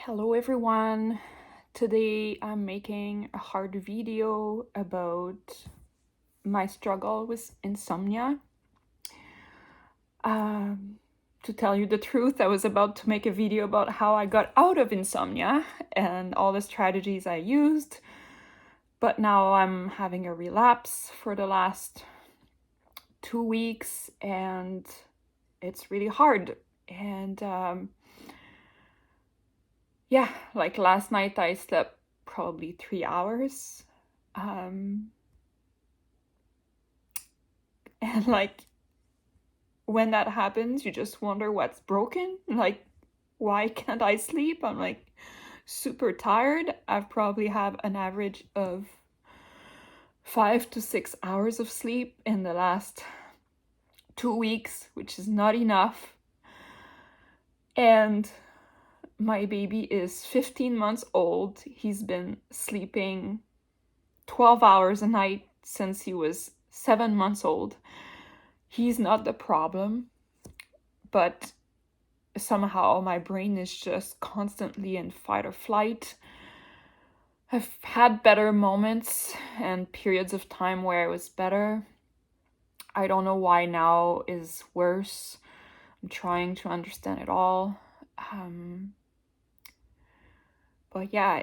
Hello everyone. Today I'm making a hard video about my struggle with insomnia. To tell you the truth, I was about to make a video about how I got out of insomnia and all the strategies I used, but now I'm having a relapse for the last 2 weeks and it's really hard. And yeah, like last night I slept probably 3 hours. And like when that happens, you just wonder what's broken. Like, why can't I sleep? I'm like super tired. I've probably have an average of 5 to 6 hours of sleep in the last 2 weeks, which is not enough. And my baby is 15 months old. He's been sleeping 12 hours a night since he was 7 months old. He's not the problem, but somehow my brain is just constantly in fight or flight. I've had better moments and periods of time where it was better. I don't know why now is worse. I'm trying to understand it all. But yeah,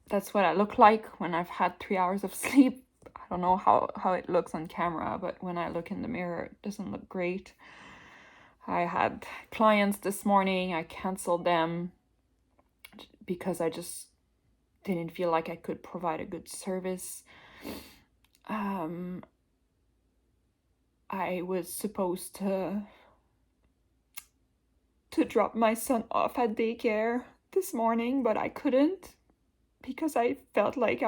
that's what I look like when I've had 3 hours of sleep. I don't know how it looks on camera, but when I look in the mirror, it doesn't look great. I had clients this morning. I canceled them because I just didn't feel like I could provide a good service. I was supposed to drop my son off at daycare this morning, but I couldn't because I felt like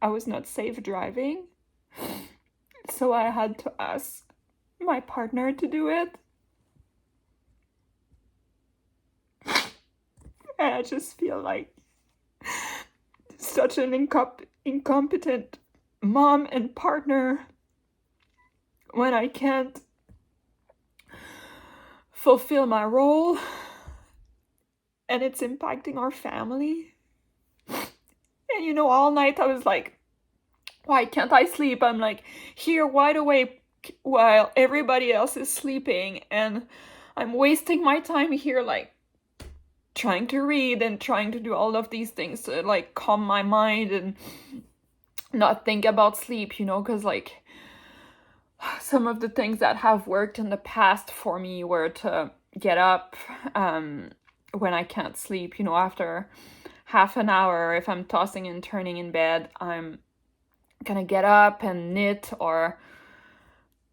I was not safe driving. So I had to ask my partner to do it. And I just feel like such an incompetent mom and partner when I can't fulfill my role and it's impacting our family. And all night I was like, why can't I sleep? I'm like here wide awake while everybody else is sleeping, and I'm wasting my time here like trying to read and trying to do all of these things to like calm my mind and not think about sleep, because like some of the things that have worked in the past for me were to get up when I can't sleep, after half an hour. If I'm tossing and turning in bed, I'm gonna get up and knit or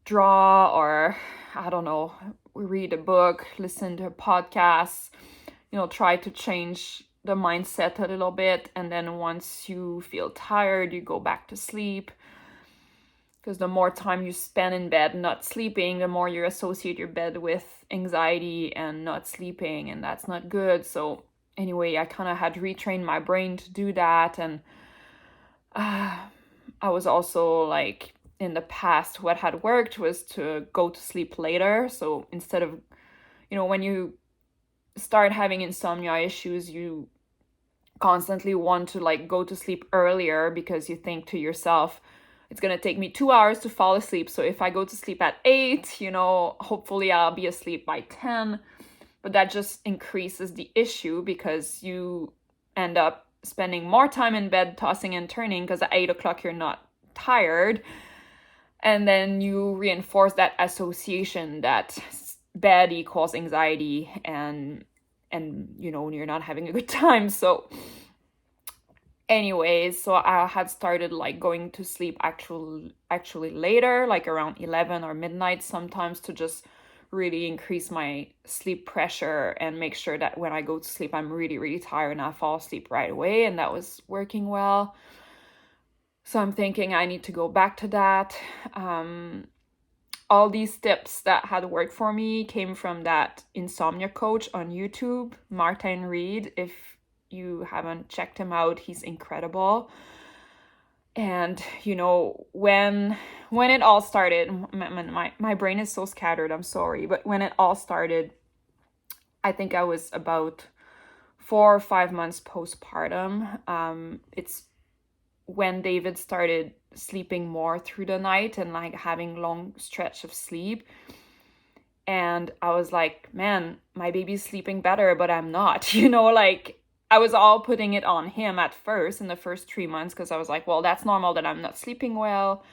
draw or, I don't know, read a book, listen to a podcast, try to change the mindset a little bit. And then once you feel tired, you go back to sleep. Because the more time you spend in bed not sleeping, the more you associate your bed with anxiety and not sleeping, and that's not good. So anyway, I kind of had to retrain my brain to do that. And I was also like, in the past, what had worked was to go to sleep later. So instead of, when you start having insomnia issues, you constantly want to like go to sleep earlier because you think to yourself, it's going to take me 2 hours to fall asleep. So if I go to sleep at 8, hopefully I'll be asleep by 10. But that just increases the issue because you end up spending more time in bed tossing and turning because at 8 o'clock you're not tired. And then you reinforce that association that bed equals anxiety and you're not having a good time. So anyways, so I had started like going to sleep actually later, like around 11 or midnight sometimes, to just really increase my sleep pressure and make sure that when I go to sleep, I'm really, really tired and I fall asleep right away. And that was working well. So I'm thinking I need to go back to that. All these tips that had worked for me came from that insomnia coach on YouTube, Martin Reed. If you haven't checked him out, he's incredible. And when it all started, my brain is so scattered, I'm sorry, but when it all started, I think I was about 4 or 5 months postpartum. It's when David started sleeping more through the night and like having long stretch of sleep. And I was like, man, my baby's sleeping better, but I'm not, like I was all putting it on him at first in the first 3 months, because I was like, well, that's normal that I'm not sleeping well.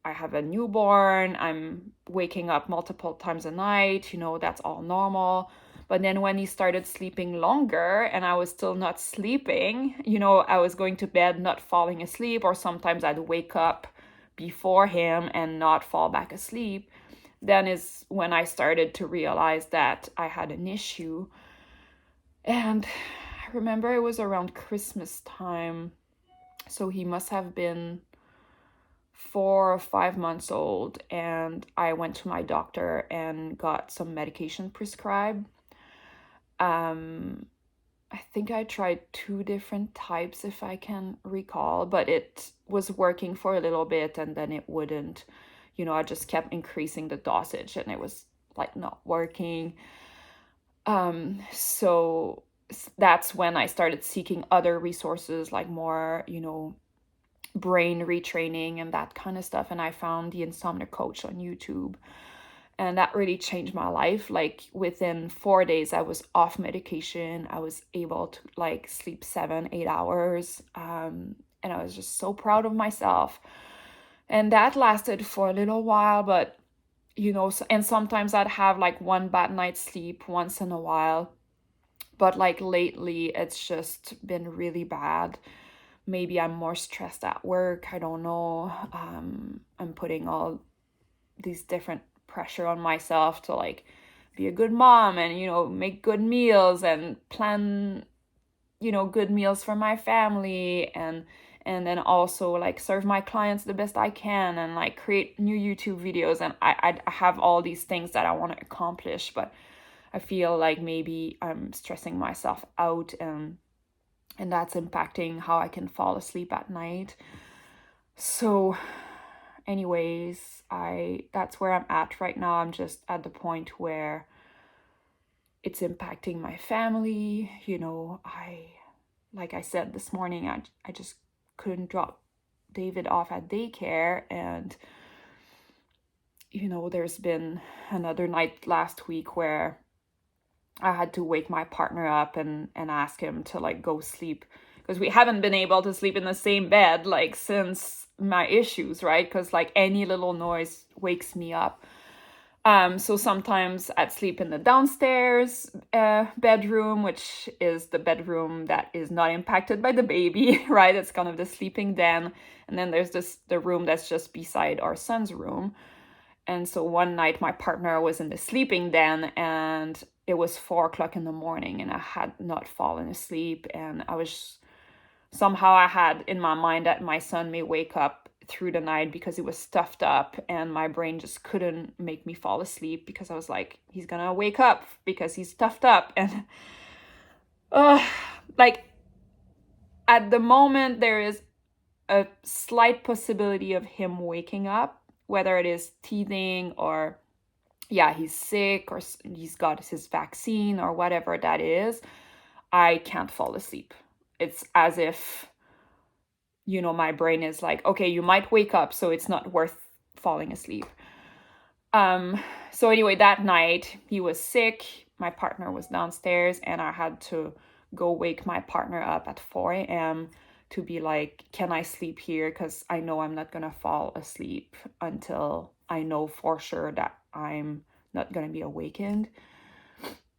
I have a newborn, I'm waking up multiple times a night, that's all normal. But then when he started sleeping longer and I was still not sleeping, I was going to bed, not falling asleep, or sometimes I'd wake up before him and not fall back asleep. Then is when I started to realize that I had an issue. And I remember it was around Christmas time. So he must have been 4 or 5 months old, and I went to my doctor and got some medication prescribed. I think I tried 2 different types, if I can recall, but it was working for a little bit and then it wouldn't. I just kept increasing the dosage and it was like not working. So that's when I started seeking other resources, like more, brain retraining and that kind of stuff. And I found the Insomnia coach on YouTube. And that really changed my life. Like within 4 days, I was off medication. I was able to like sleep 7-8 hours. And I was just so proud of myself. And that lasted for a little while, but and sometimes I'd have like one bad night's sleep once in a while. But like lately, it's just been really bad. Maybe I'm more stressed at work. I don't know. I'm putting all these different pressure on myself to like be a good mom and make good meals and plan good meals for my family, and then also like serve my clients the best I can and like create new YouTube videos. And I have all these things that I want to accomplish, but I feel like maybe I'm stressing myself out, and that's impacting how I can fall asleep at night. So anyways, that's where I'm at right now. I'm just at the point where it's impacting my family. Like I said this morning, I just couldn't drop David off at daycare. And there's been another night last week where I had to wake my partner up and ask him to like go sleep, because we haven't been able to sleep in the same bed like since my issues, right? Because like any little noise wakes me up. So sometimes I'd sleep in the downstairs bedroom, which is the bedroom that is not impacted by the baby, right? It's kind of the sleeping den. And then there's the room that's just beside our son's room. And so one night my partner was in the sleeping den and it was 4 o'clock in the morning and I had not fallen asleep. And somehow I had in my mind that my son may wake up through the night because he was stuffed up, and my brain just couldn't make me fall asleep because I was like, he's gonna wake up because he's stuffed up. And like at the moment there is a slight possibility of him waking up, whether it is teething or he's sick or he's got his vaccine or whatever that is. I can't fall asleep. It's as if my brain is like, okay, you might wake up, so it's not worth falling asleep. So anyway, that night he was sick, my partner was downstairs, and I had to go wake my partner up at 4 a.m. to be like, can I sleep here? Because I know I'm not gonna fall asleep until I know for sure that I'm not gonna be awakened.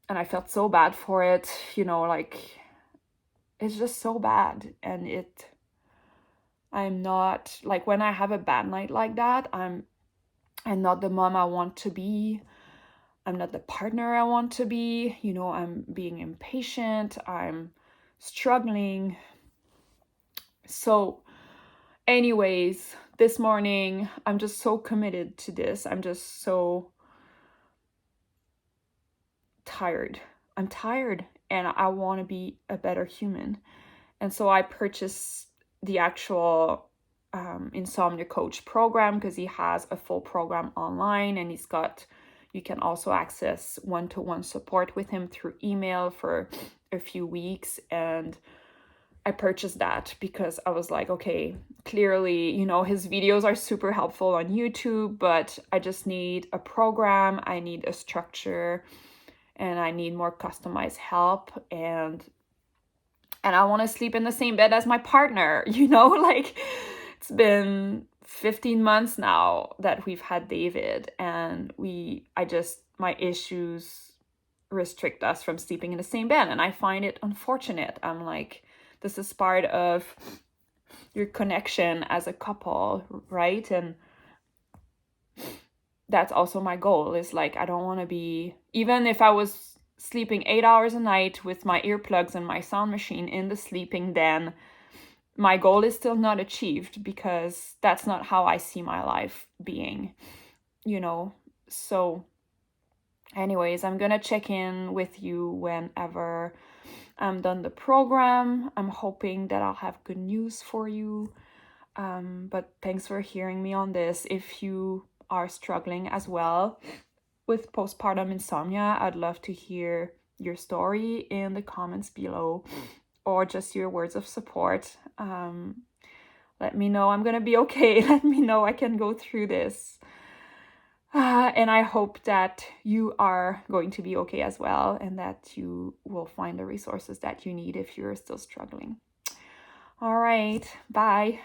And I felt so bad for it, like it's just so bad. And I'm not, like when I have a bad night like that, I'm not the mom I want to be. I'm not the partner I want to be. I'm being impatient. I'm struggling. So anyways, this morning, I'm just so committed to this. I'm just so tired. I'm tired and I want to be a better human. And so I purchased the actual Insomnia coach program because he has a full program online and he's got, You can also access one-to-one support with him through email for a few weeks. And I purchased that because I was like, okay, clearly, his videos are super helpful on YouTube, but I just need a program, I need a structure, and I need more customized help. And I want to sleep in the same bed as my partner, like it's been 15 months now that we've had David, and my issues restrict us from sleeping in the same bed, and I find it unfortunate. I'm like, this is part of your connection as a couple, right? And that's also my goal, is like, I don't want to be, even if I was sleeping 8 hours a night with my earplugs and my sound machine in the sleeping den, my goal is still not achieved, because that's not how I see my life being, So anyways, I'm gonna check in with you whenever I'm done the program. I'm hoping that I'll have good news for you. But thanks for hearing me on this. If you are struggling as well with postpartum insomnia, I'd love to hear your story in the comments below, or just your words of support. Let me know I'm gonna be okay. Let me know I can go through this. And I hope that you are going to be okay as well, and that you will find the resources that you need if you're still struggling. All right, bye.